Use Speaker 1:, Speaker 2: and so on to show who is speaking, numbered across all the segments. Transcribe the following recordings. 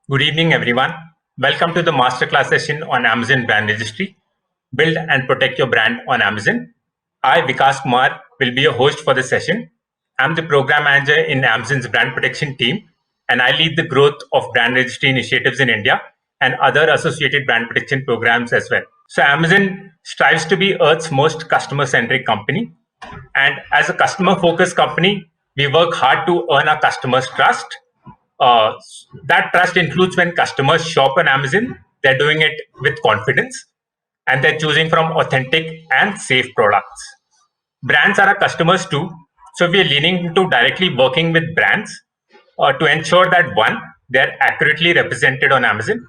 Speaker 1: Good evening, everyone. Welcome to the Masterclass session on Amazon Brand Registry. Build and protect your brand on Amazon. I, Vikas Kumar, will be your host for the session. I'm the program manager in Amazon's brand protection team, and I lead the growth of brand registry initiatives in India and other associated brand protection programs as well. So, Amazon strives to be Earth's most customer centric company. And as a customer focused company, we work hard to earn our customers' trust. uh, that trust includes when customers shop on Amazon, they're doing it with confidence and they're choosing from authentic and safe products. Brands are our customers too, so we are leaning into directly working with brands to ensure that one, they're accurately represented on Amazon,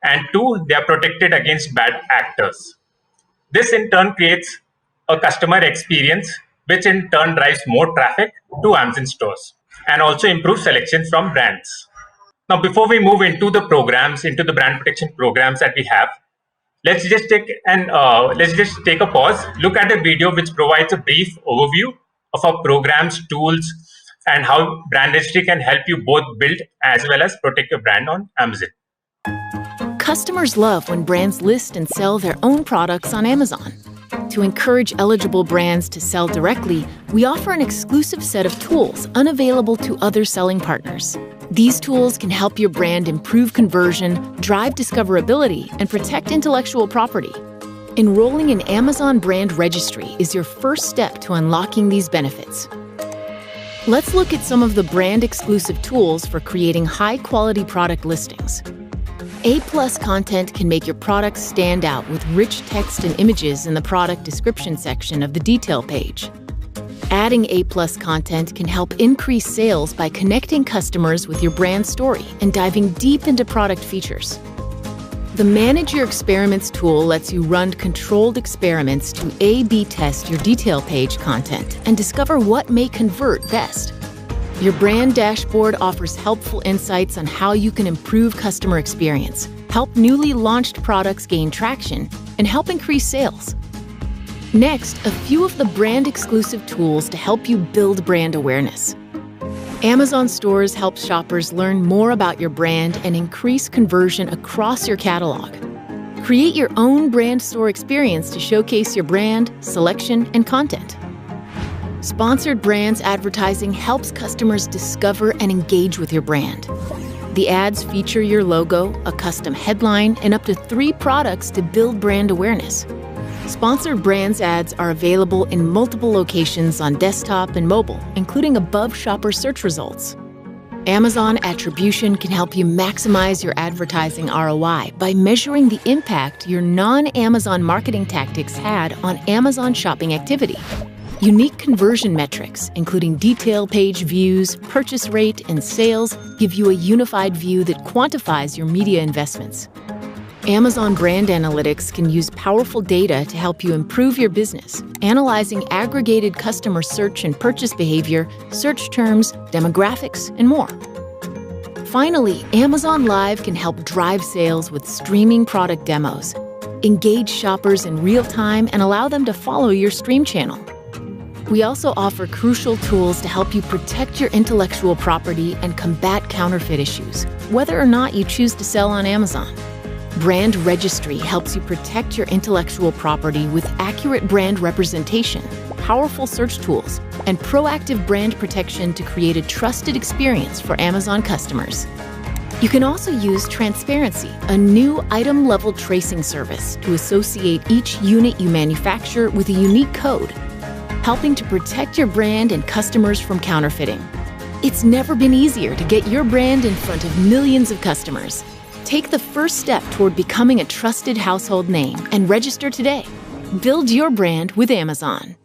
Speaker 1: and two, they are protected against bad actors. This in turn creates a customer experience, which in turn drives more traffic to Amazon stores and also improves selection from brands. Now, before we move into the brand protection programs that we have, let's just take a pause. Look at a video which provides a brief overview of our programs, tools, and how brand registry can help you both build as well as protect your brand on Amazon.
Speaker 2: Customers love when brands list and sell their own products on Amazon. To encourage eligible brands to sell directly, we offer an exclusive set of tools unavailable to other selling partners. These tools can help your brand improve conversion, drive discoverability, and protect intellectual property. Enrolling in Amazon Brand Registry is your first step to unlocking these benefits. Let's look at some of the brand-exclusive tools for creating high-quality product listings. A+ content can make your products stand out with rich text and images in the product description section of the detail page. Adding A+ content can help increase sales by connecting customers with your brand story and diving deep into product features. The Manage Your Experiments tool lets you run controlled experiments to A/B test your detail page content and discover what may convert best. Your brand dashboard offers helpful insights on how you can improve customer experience, help newly launched products gain traction, and help increase sales. Next, a few of the brand-exclusive tools to help you build brand awareness. Amazon stores help shoppers learn more about your brand and increase conversion across your catalog. Create your own brand store experience to showcase your brand, selection, and content. Sponsored brands advertising helps customers discover and engage with your brand. The ads feature your logo, a custom headline, and up to 3 products to build brand awareness. Sponsored brands ads are available in multiple locations on desktop and mobile, including above shopper search results. Amazon Attribution can help you maximize your advertising ROI by measuring the impact your non-Amazon marketing tactics had on Amazon shopping activity. Unique conversion metrics, including detail page views, purchase rate, and sales, give you a unified view that quantifies your media investments. Amazon Brand Analytics can use powerful data to help you improve your business, analyzing aggregated customer search and purchase behavior, search terms, demographics, and more. Finally, Amazon Live can help drive sales with streaming product demos. Engage shoppers in real time and allow them to follow your stream channel. We also offer crucial tools to help you protect your intellectual property and combat counterfeit issues, whether or not you choose to sell on Amazon. Brand Registry helps you protect your intellectual property with accurate brand representation, powerful search tools, and proactive brand protection to create a trusted experience for Amazon customers. You can also use Transparency, a new item-level tracing service to associate each unit you manufacture with a unique code, helping to protect your brand and customers from counterfeiting. It's never been easier to get your brand in front of millions of customers. Take the first step toward becoming a trusted household name and register today. Build your brand with Amazon.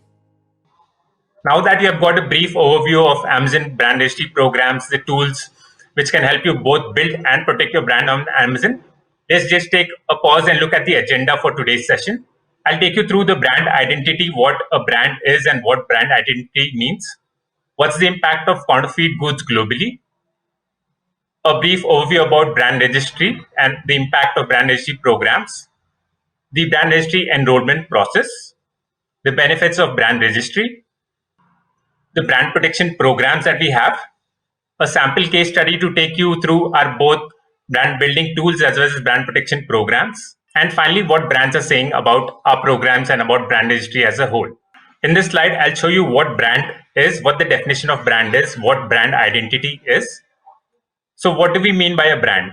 Speaker 1: Now that you have got a brief overview of Amazon brand registry programs, the tools which can help you both build and protect your brand on Amazon, let's just take a pause and look at the agenda for today's session. I'll take you through the brand identity, what a brand is and what brand identity means. What's the impact of counterfeit goods globally? A brief overview about brand registry and the impact of brand registry programs. The brand registry enrollment process. The benefits of brand registry. The brand protection programs that we have. A sample case study to take you through are both brand building tools as well as brand protection programs, and finally, what brands are saying about our programs and about brand registry as a whole. In this slide, I'll show you what brand is, what the definition of brand is, what brand identity is. So what do we mean by a brand?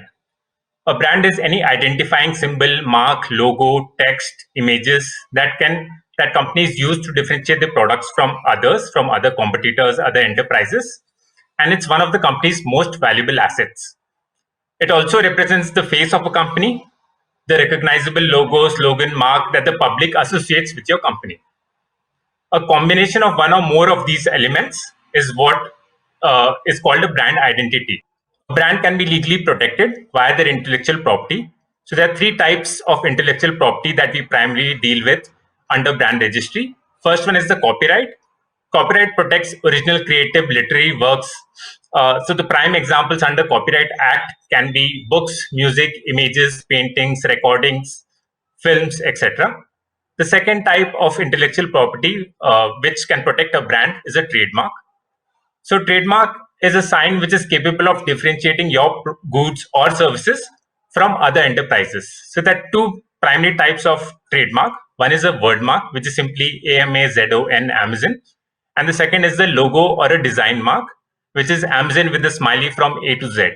Speaker 1: A brand is any identifying symbol, mark, logo, text, images that companies use to differentiate their products from others, from other competitors, other enterprises, and it's one of the company's most valuable assets. It also represents the face of a company, the recognizable logo, slogan, mark that the public associates with your company. A combination of one or more of these elements is what is called a brand identity. A brand can be legally protected via their intellectual property. So there are three types of intellectual property that we primarily deal with under brand registry. First one is the copyright. Copyright protects original creative literary works. So the prime examples under Copyright Act can be books, music, images, paintings, recordings, films, etc. The second type of intellectual property which can protect a brand is a trademark. So trademark is a sign which is capable of differentiating your goods or services from other enterprises. So there are two primary types of trademark. One is a word mark, which is simply AMAZON, Amazon. And the second is the logo or a design mark, which is Amazon with a smiley from A to Z.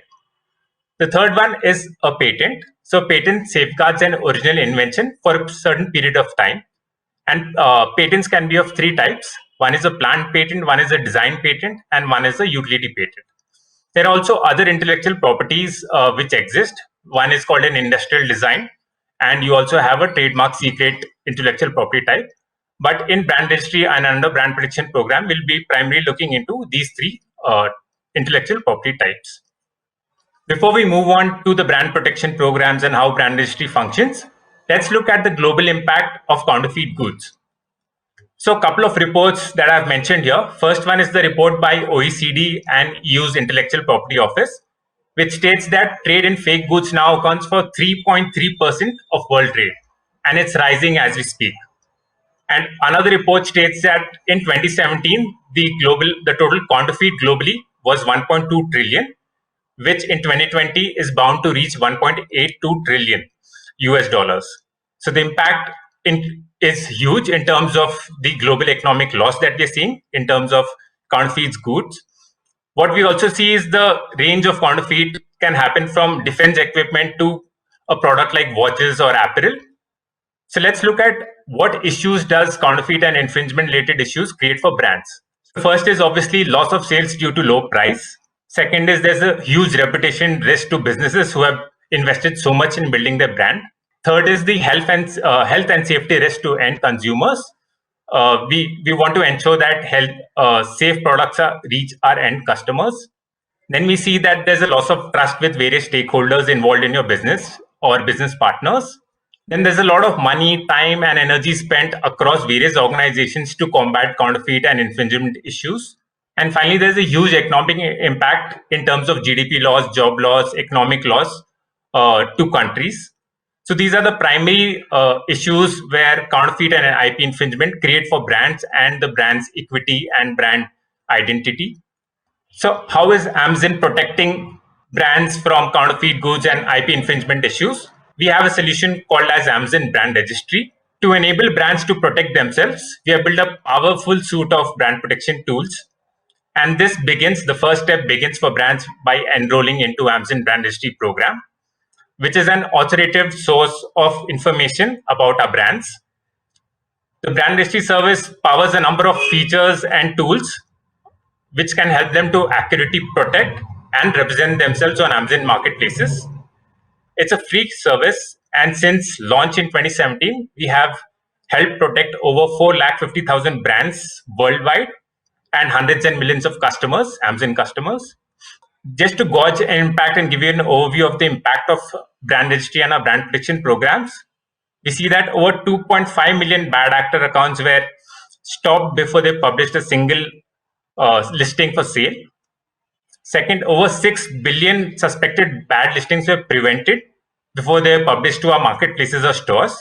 Speaker 1: The third one is a patent. So patent safeguards an original invention for a certain period of time. And patents can be of three types. One is a plant patent, one is a design patent, and one is a utility patent. There are also other intellectual properties which exist. One is called an industrial design, and you also have a trademark secret intellectual property type. But in brand registry and under brand protection program, we'll be primarily looking into these three intellectual property types. Before we move on to the brand protection programs and how brand registry functions, let's look at the global impact of counterfeit goods. So a couple of reports that I've mentioned here. First one is the report by OECD and EU's Intellectual Property Office, which states that trade in fake goods now accounts for 3.3% of world trade, and it's rising as we speak. And another report states that in 2017, the total counterfeit globally was 1.2 trillion, which in 2020 is bound to reach 1.82 trillion US dollars. So the impact is huge in terms of the global economic loss that we're seeing in terms of counterfeit goods. What we also see is the range of counterfeit can happen from defense equipment to a product like watches or apparel. So let's look at what issues does counterfeit and infringement related issues create for brands. The first is obviously loss of sales due to low price. Second is there's a huge reputation risk to businesses who have invested so much in building their brand. Third is the health and safety risk to end consumers. We want to ensure that safe products reach our end customers. Then we see that there's a loss of trust with various stakeholders involved in your business or business partners. Then there's a lot of money, time, and energy spent across various organizations to combat counterfeit and infringement issues. And finally, there's a huge economic impact in terms of GDP loss, job loss, economic loss to countries. So these are the primary issues where counterfeit and IP infringement create for brands and the brand's equity and brand identity. So how is Amazon protecting brands from counterfeit goods and IP infringement issues? We have a solution called as Amazon Brand Registry. To enable brands to protect themselves, we have built a powerful suite of brand protection tools. And the first step begins for brands by enrolling into Amazon Brand Registry program, which is an authoritative source of information about our brands. The brand registry service powers a number of features and tools which can help them to accurately protect and represent themselves on Amazon marketplaces. It's a free service, and since launch in 2017, we have helped protect over 450,000 brands worldwide and hundreds and millions of customers, Amazon customers. Just to gauge an impact and give you an overview of the impact of brand registry and our brand protection programs, we see that over 2.5 million bad actor accounts were stopped before they published a single listing for sale. Second, over 6 billion suspected bad listings were prevented before they were published to our marketplaces or stores.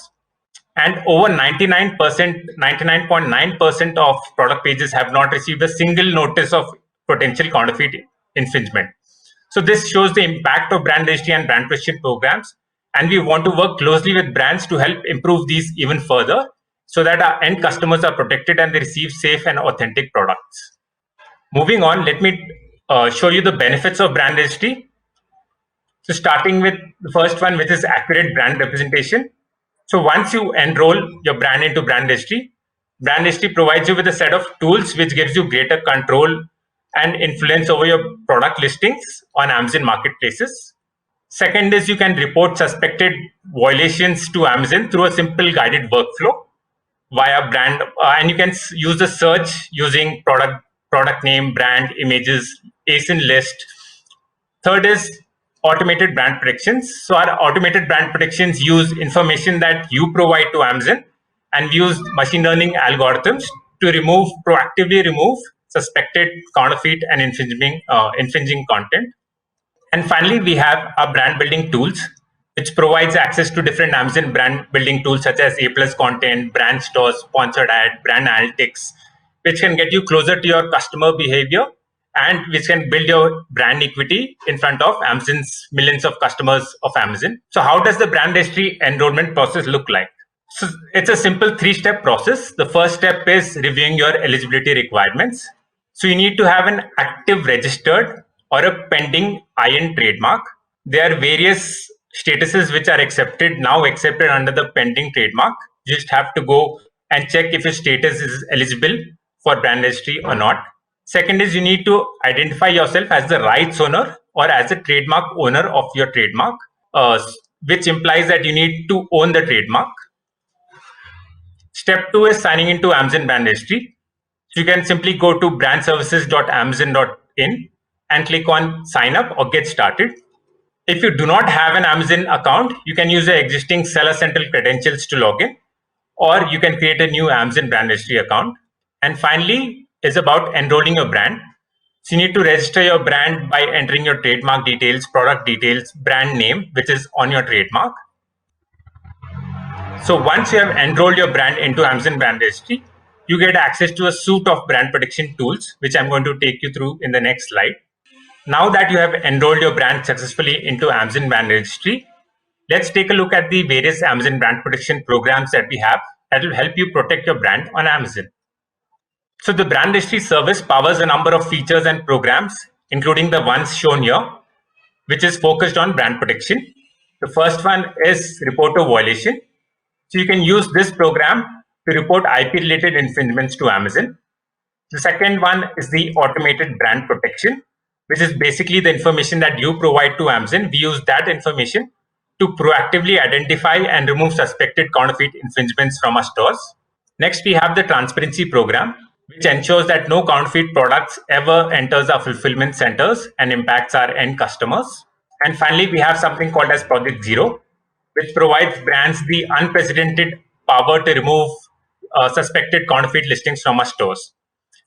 Speaker 1: And over 99.9% of product pages have not received a single notice of potential counterfeit infringement. So this shows the impact of brand registry and brand protection programs. And we want to work closely with brands to help improve these even further so that our end customers are protected and they receive safe and authentic products. Moving on, let me show you the benefits of brand registry. So starting with the first one, which is accurate brand representation. So once you enroll your brand into brand registry provides you with a set of tools which gives you greater control and influence over your product listings on Amazon marketplaces. Second is you can report suspected violations to Amazon through a simple guided workflow via brand, and you can use the search using product name, brand, images, ASIN list. Third is automated brand predictions. So our automated brand predictions use information that you provide to Amazon, and we use machine learning algorithms to proactively remove suspected counterfeit and infringing content. And finally, we have our brand building tools, which provides access to different Amazon brand building tools such as A+ content, brand stores, sponsored ad, brand analytics, which can get you closer to your customer behavior and which can build your brand equity in front of Amazon's millions of customers of Amazon. So how does the brand registry enrollment process look like? So it's a simple 3-step process. The first step is reviewing your eligibility requirements. So you need to have an active registered or a pending IN trademark. There are various statuses which are accepted under the pending trademark. You just have to go and check if your status is eligible for brand registry or not. Second is you need to identify yourself as the rights owner or as a trademark owner of your trademark, which implies that you need to own the trademark. Step 2 is signing into Amazon brand registry. So you can simply go to brandservices.amazon.in and click on sign up or get started. If you do not have an Amazon account, you can use the existing Seller Central credentials to log in, or you can create a new Amazon brand registry account. And finally, is about enrolling your brand. So you need to register your brand by entering your trademark details, product details, brand name, which is on your trademark. So once you have enrolled your brand into Amazon brand registry, you get access to a suite of brand protection tools, which I'm going to take you through in the next slide. Now that you have enrolled your brand successfully into Amazon brand registry, let's take a look at the various Amazon brand protection programs that we have that will help you protect your brand on Amazon. So the brand registry service powers a number of features and programs, including the ones shown here, which is focused on brand protection. The first one is report a violation. So you can use this program to report IP-related infringements to Amazon. The second one is the automated brand protection, which is basically the information that you provide to Amazon. We use that information to proactively identify and remove suspected counterfeit infringements from our stores. Next, we have the transparency program, which ensures that no counterfeit products ever enters our fulfillment centers and impacts our end customers. And finally, we have something called as Project Zero, which provides brands the unprecedented power to remove suspected counterfeit listings from our stores.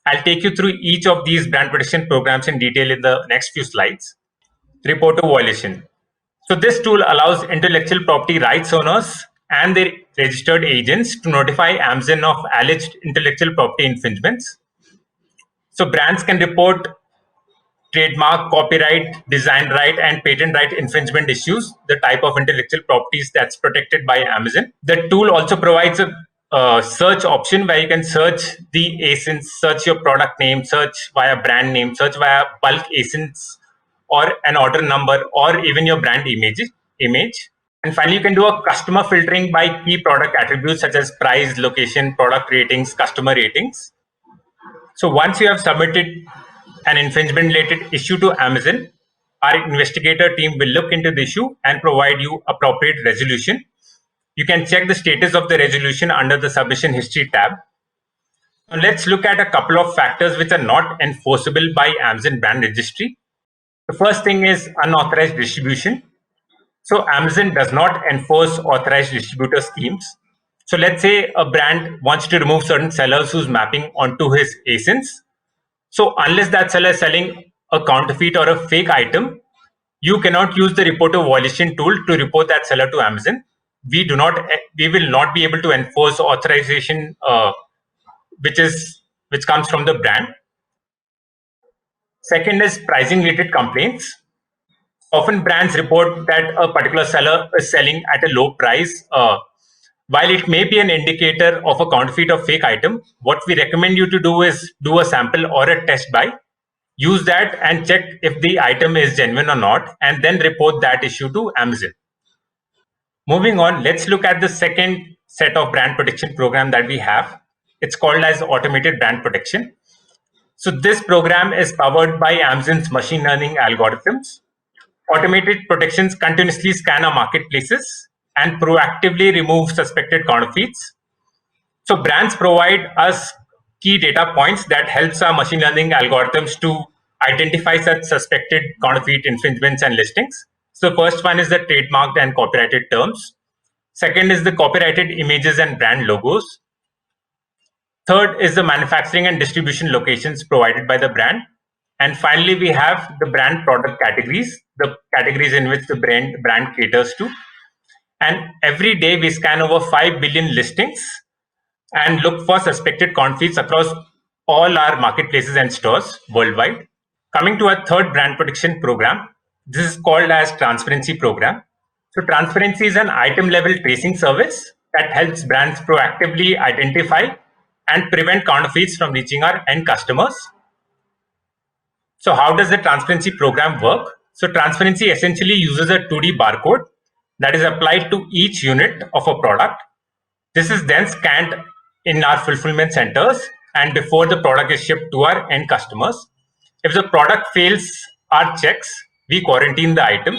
Speaker 1: I'll take you through each of these brand protection programs in detail in the next few slides. Report a violation. So this tool allows intellectual property rights owners and their registered agents to notify Amazon of alleged intellectual property infringements. So brands can report trademark, copyright, design right, and patent right infringement issues, the type of intellectual properties that's protected by Amazon. The tool also provides a search option where you can search the ASINs, search your product name, search via brand name, search via bulk ASINs or an order number, or even your brand image. And finally, you can do a customer filtering by key product attributes such as price, location, product ratings, customer ratings. So once you have submitted an infringement related issue to Amazon, our investigator team will look into the issue and provide you appropriate resolution. You can check the status of the resolution under the submission history tab. Now let's look at a couple of factors which are not enforceable by Amazon brand registry. The first thing is unauthorized distribution. So Amazon does not enforce authorized distributor schemes. So let's say a brand wants to remove certain sellers who's mapping onto his ASINs. So unless that seller is selling a counterfeit or a fake item, you cannot use the report a violation tool to report that seller to Amazon. We will not be able to enforce authorization, which comes from the brand. Second is pricing related complaints. Often brands report that a particular seller is selling at a low price. While it may be an indicator of a counterfeit or fake item, what we recommend you to do is do a sample or a test buy. Use that and check if the item is genuine or not, and then report that issue to Amazon. Moving on, let's look at the second set of brand protection program that we have. It's called as automated brand protection. So this program is powered by Amazon's machine learning algorithms. Automated protections continuously scan our marketplaces and proactively remove suspected counterfeits. So brands provide us key data points that helps our machine learning algorithms to identify such suspected counterfeit infringements and listings. So first one is the trademarked and copyrighted terms. Second is the copyrighted images and brand logos. Third is the manufacturing and distribution locations provided by the brand. And finally, we have the brand product categories, the categories in which the brand caters to. And every day we scan over 5 billion listings and look for suspected counterfeits across all our marketplaces and stores worldwide. Coming to our third brand protection program, this is called as Transparency Program. So Transparency is an item level tracing service that helps brands proactively identify and prevent counterfeits from reaching our end customers. So how does the Transparency Program work? So Transparency essentially uses a 2D barcode that is applied to each unit of a product. This is then scanned in our fulfillment centers and before the product is shipped to our end customers. If the product fails our checks, we quarantine the item.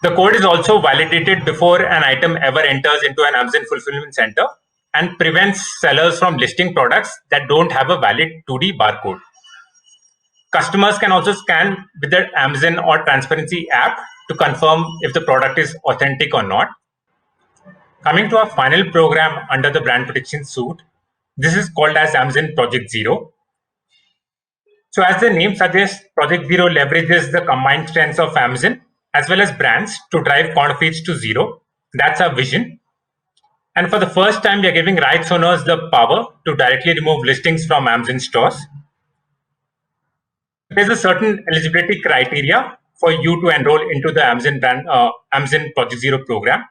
Speaker 1: The code is also validated before an item ever enters into an Amazon fulfillment center and prevents sellers from listing products that don't have a valid 2D barcode. Customers can also scan with the Amazon or Transparency app to confirm if the product is authentic or not. Coming to our final program under the brand protection suite, this is called as Amazon Project Zero. So as the name suggests, Project Zero leverages the combined strengths of Amazon as well as brands to drive counterfeits to zero. That's our vision. And for the first time, we are giving rights owners the power to directly remove listings from Amazon stores. There's a certain eligibility criteria for you to enroll into the Amazon Project Zero program.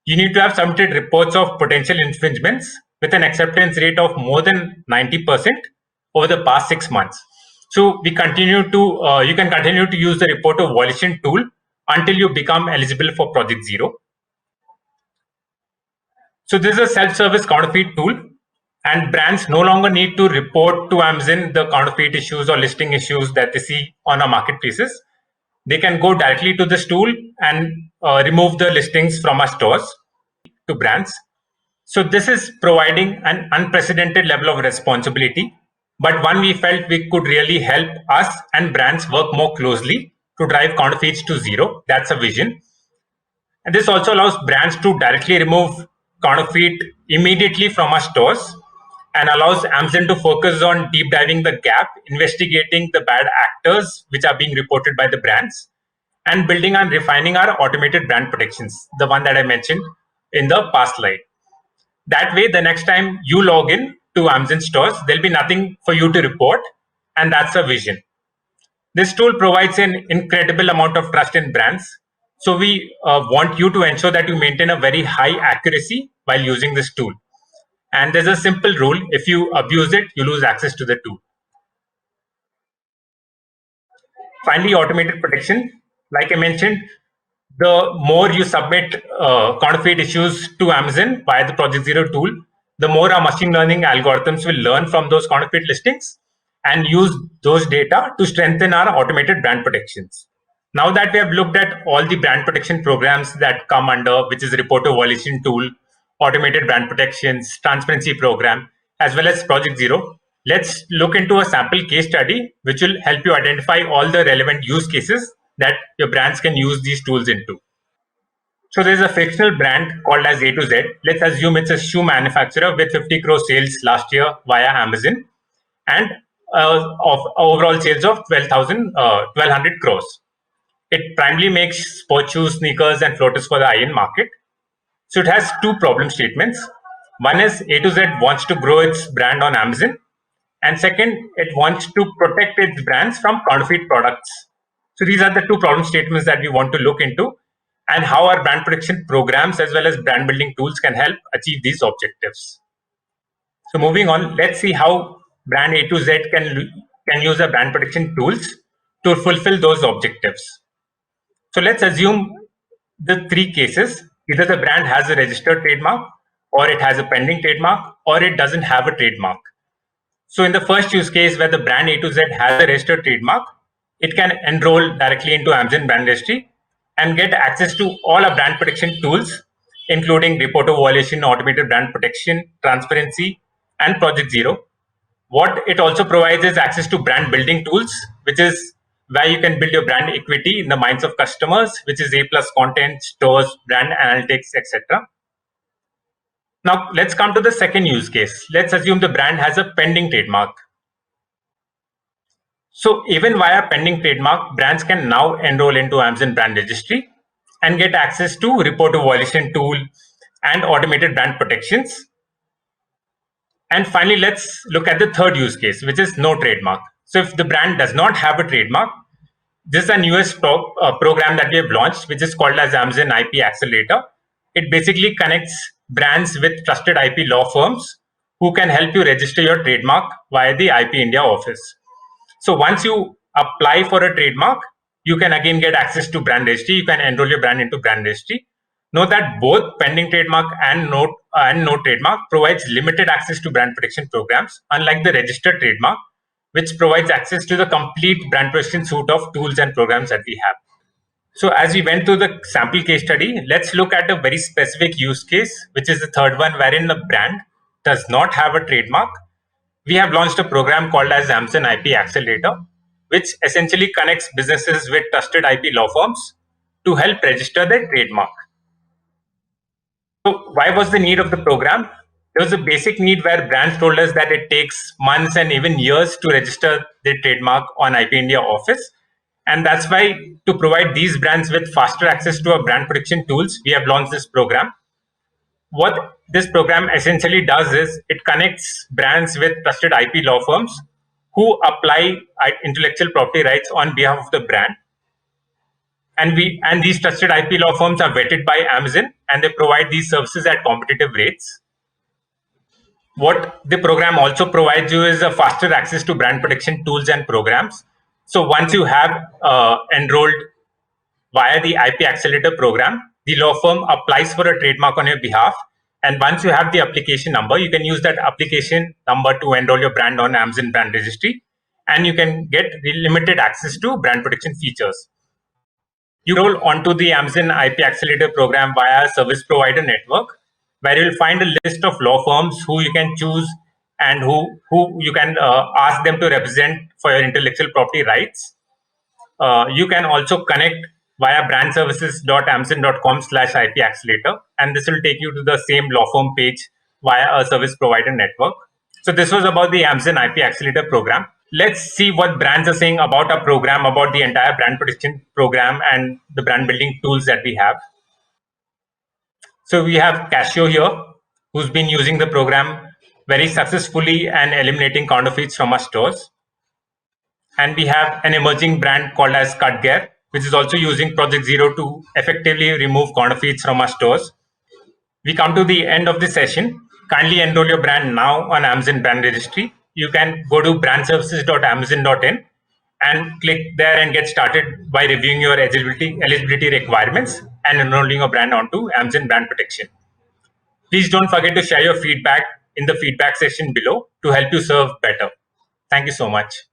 Speaker 1: You need to have submitted reports of potential infringements with an acceptance rate of more than 90% over the past 6 months. So you can continue to use the report of violation tool until you become eligible for Project Zero. So this is a self-service counterfeit tool, and brands no longer need to report to Amazon the counterfeit issues or listing issues that they see on our marketplaces. They can go directly to this tool and remove the listings from our stores to brands. So this is providing an unprecedented level of responsibility, but one we felt we could really help us and brands work more closely to drive counterfeits to zero. That's a vision. And this also allows brands to directly remove counterfeit immediately from our stores and allows Amazon to focus on deep diving the gap, investigating the bad actors which are being reported by the brands, and building and refining our automated brand protections, the one that I mentioned in the past slide. That way, the next time you log in to Amazon stores, there'll be nothing for you to report, and that's a vision. This tool provides an incredible amount of trust in brands. So we want you to ensure that you maintain a very high accuracy while using this tool. And there's a simple rule: if you abuse it, you lose access to the tool. Finally, automated protection. Like I mentioned, the more you submit counterfeit issues to Amazon via the Project Zero tool, the more our machine learning algorithms will learn from those counterfeit listings and use those data to strengthen our automated brand protections. Now that we have looked at all the brand protection programs that come under, which is report to violation tool, automated brand protections, transparency program, as well as Project Zero, let's look into a sample case study, which will help you identify all the relevant use cases that your brands can use these tools into. So there's a fictional brand called as A to Z. Let's assume it's a shoe manufacturer with 50 crore sales last year via Amazon and of overall sales of 1,200 crores. It primarily makes sports shoes, sneakers, and floaters for the high-end market. So it has two problem statements. One is A to Z wants to grow its brand on Amazon, and second, it wants to protect its brands from counterfeit products. So these are the two problem statements that we want to look into, and how our brand protection programs as well as brand building tools can help achieve these objectives. So moving on, let's see how brand A to Z can use the brand protection tools to fulfill those objectives. So let's assume the three cases. Either the brand has a registered trademark, or it has a pending trademark, or it doesn't have a trademark. So in the first use case where the brand A to Z has a registered trademark, it can enroll directly into Amazon Brand Registry and get access to all our brand protection tools, including report of violation, automated brand protection, transparency, and Project Zero. What it also provides is access to brand building tools, which is where you can build your brand equity in the minds of customers, which is A+ content, stores, brand analytics, etc. Now, let's come to the second use case. Let's assume the brand has a pending trademark. So even via pending trademark, brands can now enroll into Amazon Brand Registry and get access to report of violation tool and automated brand protections. And finally, let's look at the third use case, which is no trademark. So if the brand does not have a trademark, this is a newest program that we have launched, which is called as Amazon IP Accelerator. It basically connects brands with trusted IP law firms who can help you register your trademark via the IP India office. So once you apply for a trademark, you can again get access to brand registry. You can enroll your brand into brand registry. Note that both pending trademark and no trademark provides limited access to brand protection programs, unlike the registered trademark, which provides access to the complete brand protection suite of tools and programs that we have. So as we went through the sample case study, let's look at a very specific use case, which is the third one, wherein the brand does not have a trademark. We have launched a program called as Amazon IP Accelerator, which essentially connects businesses with trusted IP law firms to help register their trademark. So why was the need of the program? There was a basic need where brands told us that it takes months and even years to register their trademark on IP India office. And that's why, to provide these brands with faster access to our brand protection tools, we have launched this program. What this program essentially does is it connects brands with trusted IP law firms who apply intellectual property rights on behalf of the brand. And these trusted IP law firms are vetted by Amazon, and they provide these services at competitive rates. What the program also provides you is a faster access to brand protection tools and programs. So once you have enrolled via the IP Accelerator program, the law firm applies for a trademark on your behalf. And once you have the application number, you can use that application number to enroll your brand on Amazon Brand Registry, and you can get limited access to brand protection features. You roll onto the Amazon IP Accelerator program via a service provider network, where you'll find a list of law firms who you can choose and who you can ask them to represent for your intellectual property rights. You can also connect via brandservices.amazon.com/IP Accelerator, and this will take you to the same law firm page via a service provider network. So this was about the Amazon IP Accelerator program. Let's see what brands are saying about our program, about the entire brand protection program and the brand building tools that we have. So we have Casio here, who's been using the program very successfully and eliminating counterfeits from our stores. And we have an emerging brand called as Cutgear, which is also using Project Zero to effectively remove counterfeits from our stores. We come to the end of the session. Kindly enroll your brand now on Amazon Brand Registry. You can go to brandservices.amazon.in and click there and get started by reviewing your eligibility requirements and enrolling your brand onto Amazon Brand Protection. Please don't forget to share your feedback in the feedback section below to help you serve better. Thank you so much.